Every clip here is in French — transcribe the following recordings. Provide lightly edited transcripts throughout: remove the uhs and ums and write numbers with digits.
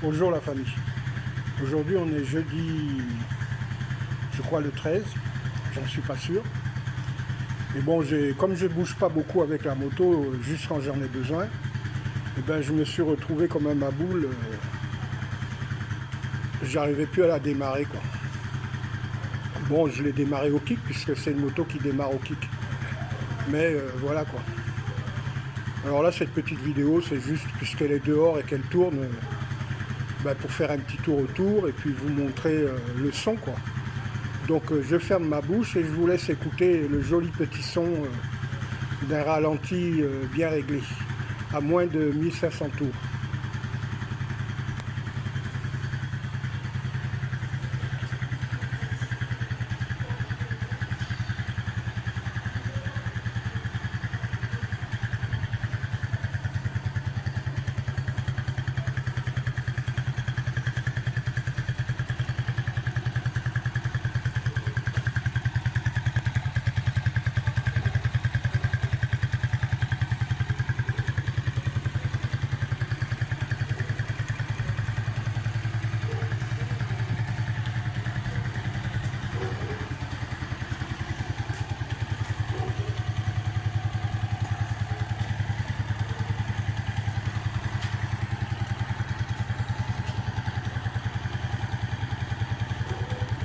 Bonjour la famille. Aujourd'hui on est jeudi, je crois le 13, j'en suis pas sûr. Mais bon, comme je bouge pas beaucoup avec la moto, juste quand j'en ai besoin, et ben, je me suis retrouvé comme un maboule. J'arrivais plus à la démarrer quoi. Bon, je l'ai démarré au kick puisque c'est une moto qui démarre au kick. Mais voilà quoi. Alors là, cette petite vidéo, c'est juste puisqu'elle est dehors et qu'elle tourne, ben, pour faire un petit tour autour et puis vous montrer le son quoi. Donc je ferme ma bouche et je vous laisse écouter le joli petit son d'un ralenti bien réglé, à moins de 1500 tours.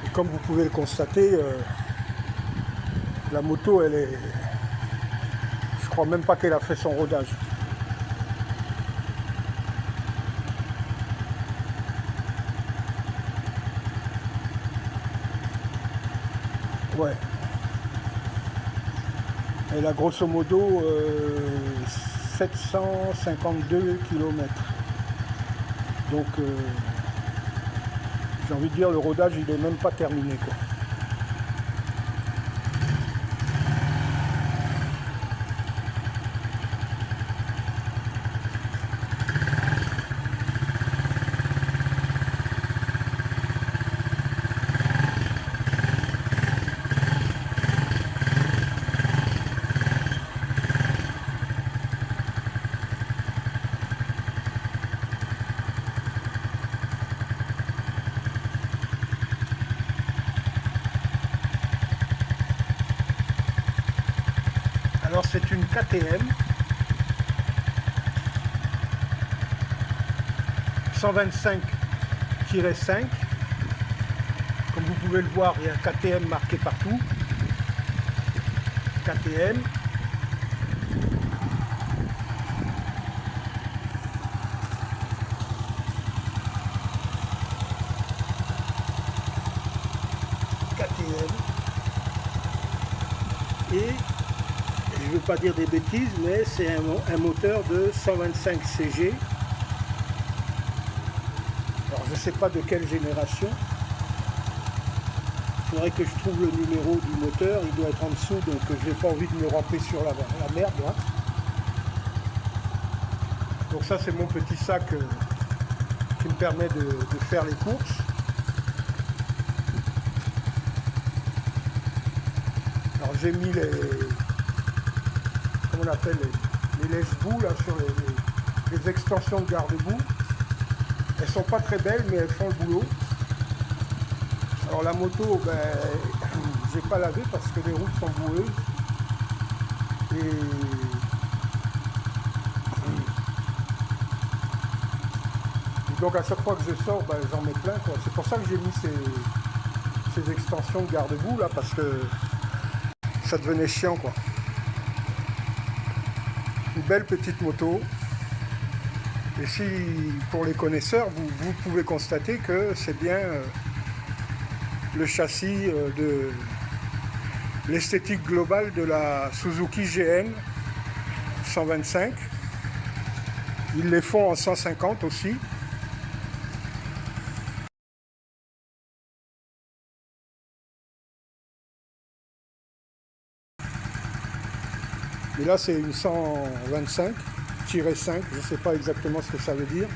Et comme vous pouvez le constater, la moto, elle est... Je crois même pas qu'elle a fait son rodage. Ouais. Elle a grosso modo 752 km. Donc j'ai envie de dire le rodage il est même pas terminé quoi. Alors c'est une KTM 125-5. Comme vous pouvez le voir, il y a KTM marqué partout. KTM. KTM. Et je ne veux pas dire des bêtises, mais c'est un moteur de 125 CG. Alors je ne sais pas de quelle génération. Il faudrait que je trouve le numéro du moteur, il doit être en dessous, donc je n'ai pas envie de me ramper sur la merde. Hein. Donc ça c'est mon petit sac qui me permet de faire les courses. Alors j'ai mis les... comment on appelle les lèche-boues là sur les extensions de garde-boue. Elles sont pas très belles mais elles font le boulot. Alors la moto, ben, j'ai pas lavé parce que les routes sont boueuses. Et donc à chaque fois que je sors, ben, j'en mets plein quoi. C'est pour ça que j'ai mis ces extensions de garde-boue là parce que ça devenait chiant quoi. Une belle petite moto. Et si pour les connaisseurs, vous pouvez constater que c'est bien le châssis de l'esthétique globale de la Suzuki GN 125. Ils les font en 150 aussi. Mais là c'est une 125-5, je ne sais pas exactement ce que ça veut dire.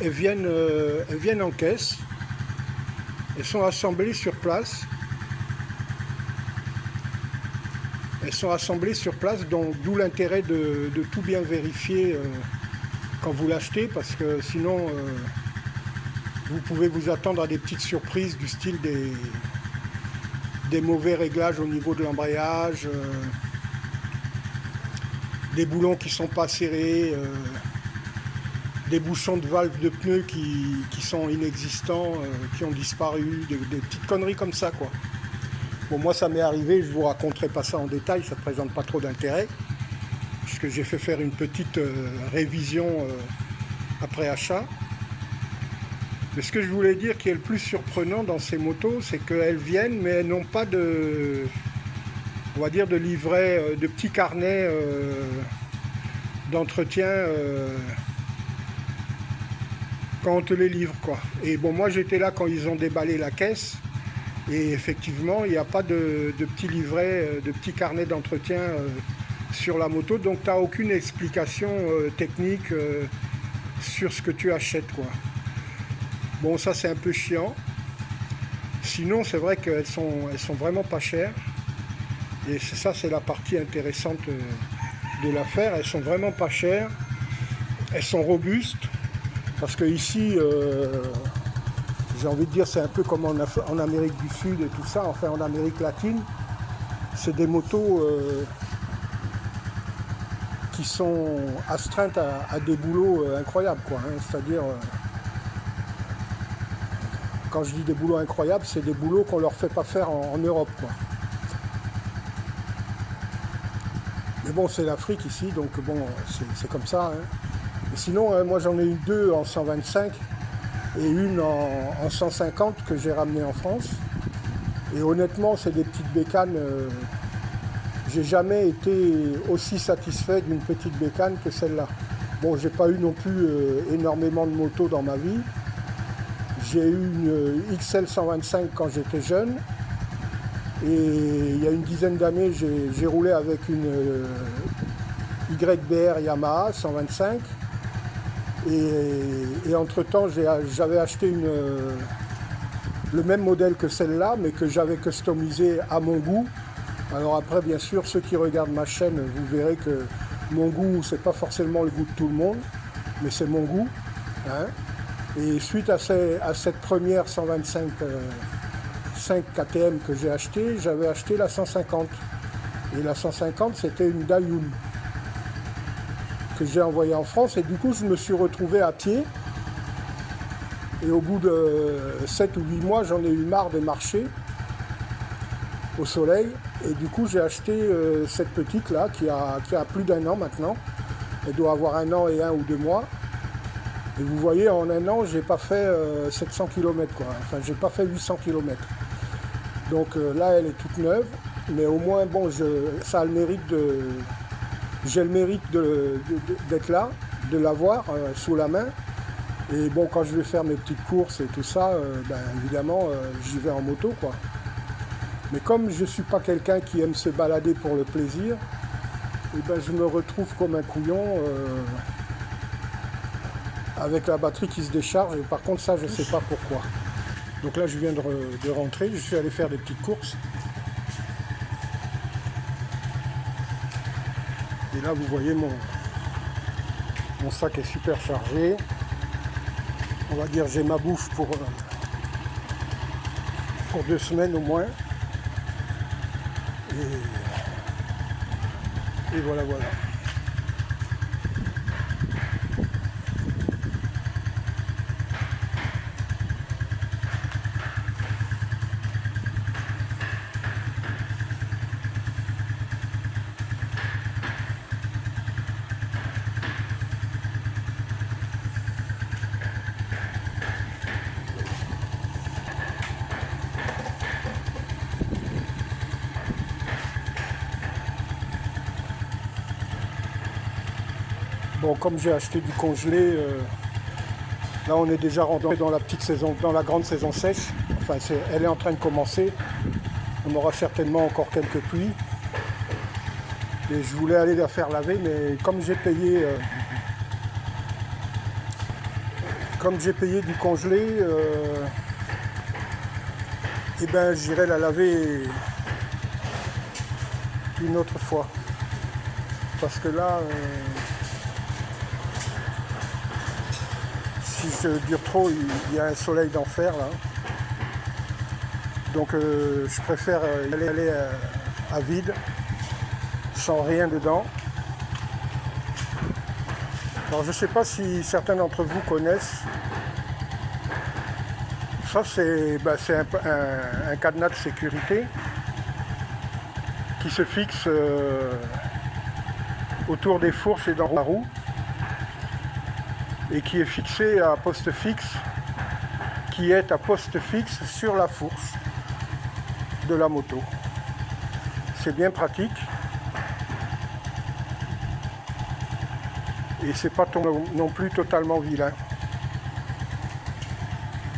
Elles viennent en caisse. Elles sont assemblées sur place. Elles sont assemblées sur place, donc d'où l'intérêt de tout bien vérifier quand vous l'achetez, parce que sinon vous pouvez vous attendre à des petites surprises du style des mauvais réglages au niveau de l'embrayage, des boulons qui ne sont pas serrés, des bouchons de valves de pneus qui sont inexistants, qui ont disparu, des petites conneries comme ça, quoi. Bon, moi ça m'est arrivé, je ne vous raconterai pas ça en détail, ça ne présente pas trop d'intérêt, puisque j'ai fait faire une petite révision après achat. Mais ce que je voulais dire qui est le plus surprenant dans ces motos, c'est qu'elles viennent, mais elles n'ont pas de, on va dire, de livret, de petits carnets d'entretien quand on te les livre, quoi. Et bon, moi j'étais là quand ils ont déballé la caisse, et effectivement, il n'y a pas de petits livrets, de petits carnets d'entretien sur la moto, donc tu n'as aucune explication technique sur ce que tu achètes, quoi. Bon, ça c'est un peu chiant. Sinon, c'est vrai qu'elles sont vraiment pas chères. Et ça, c'est la partie intéressante de l'affaire. Elles sont vraiment pas chères. Elles sont robustes. Parce que ici, j'ai envie de dire, c'est un peu comme en Amérique du Sud et tout ça, enfin en Amérique latine. C'est des motos qui sont astreintes à des boulots incroyables, quoi, hein. C'est-à-dire, quand je dis des boulots incroyables, c'est des boulots qu'on ne leur fait pas faire en Europe, quoi. Mais bon, c'est l'Afrique ici, donc bon, c'est comme ça, hein. Et sinon, moi j'en ai eu deux en 125 et une en 150 que j'ai ramené en France. Et honnêtement, c'est des petites bécanes. J'ai jamais été aussi satisfait d'une petite bécane que celle-là. Bon, j'ai pas eu non plus énormément de motos dans ma vie. J'ai eu une XL 125 quand j'étais jeune. Et il y a une dizaine d'années, j'ai roulé avec une YBR Yamaha 125. Et entre-temps, j'avais acheté le même modèle que celle-là, mais que j'avais customisé à mon goût. Alors après, bien sûr, ceux qui regardent ma chaîne, vous verrez que mon goût, c'est pas forcément le goût de tout le monde, mais c'est mon goût, hein. Et suite à cette première 125 5 KTM que j'ai acheté, j'avais acheté la 150. Et la 150, c'était une Dayun que j'ai envoyée en France. Et du coup, je me suis retrouvé à pied. Et au bout de 7 ou 8 mois, j'en ai eu marre des marchés au soleil. Et du coup, j'ai acheté cette petite-là qui a plus d'1 an maintenant. Elle doit avoir 1 an et 1 ou 2 mois. Et vous voyez, en 1 an, j'ai pas fait 700 km, quoi. Enfin, j'ai pas fait 800 km. Donc là, elle est toute neuve. Mais au moins, bon, ça a le mérite de... J'ai le mérite d'être là, de l'avoir sous la main. Et bon, quand je vais faire mes petites courses et tout ça, ben, évidemment, j'y vais en moto, quoi. Mais comme je ne suis pas quelqu'un qui aime se balader pour le plaisir, et ben, je me retrouve comme un couillon avec la batterie qui se décharge. Et par contre, ça, je ne sais pas pourquoi. Donc là, je viens de rentrer, je suis allé faire des petites courses. Et là, vous voyez, mon sac est super chargé. On va dire j'ai ma bouffe pour 2 semaines au moins. Et voilà. Bon, comme j'ai acheté du congelé, là on est déjà rentré dans la petite saison, dans la grande saison sèche. Enfin, elle est en train de commencer. On aura certainement encore quelques pluies. Et je voulais aller la faire laver, mais comme j'ai payé du congelé, et ben j'irai la laver une autre fois. Parce que là, si je dure trop, il y a un soleil d'enfer là. Donc je préfère y aller à vide, sans rien dedans. Alors je ne sais pas si certains d'entre vous connaissent. Ça c'est un cadenas de sécurité qui se fixe autour des fourches et dans la roue et qui est fixé à poste fixe, qui est à poste fixe sur la fourche de la moto. C'est bien pratique et c'est pas non plus totalement vilain.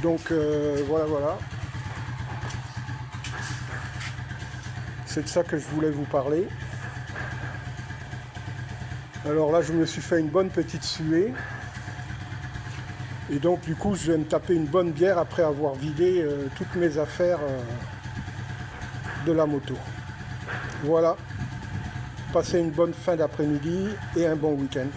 Donc voilà. C'est de ça que je voulais vous parler. Alors là, je me suis fait une bonne petite suée. Et donc du coup, je vais me taper une bonne bière après avoir vidé toutes mes affaires de la moto. Voilà. Passez une bonne fin d'après-midi et un bon week-end.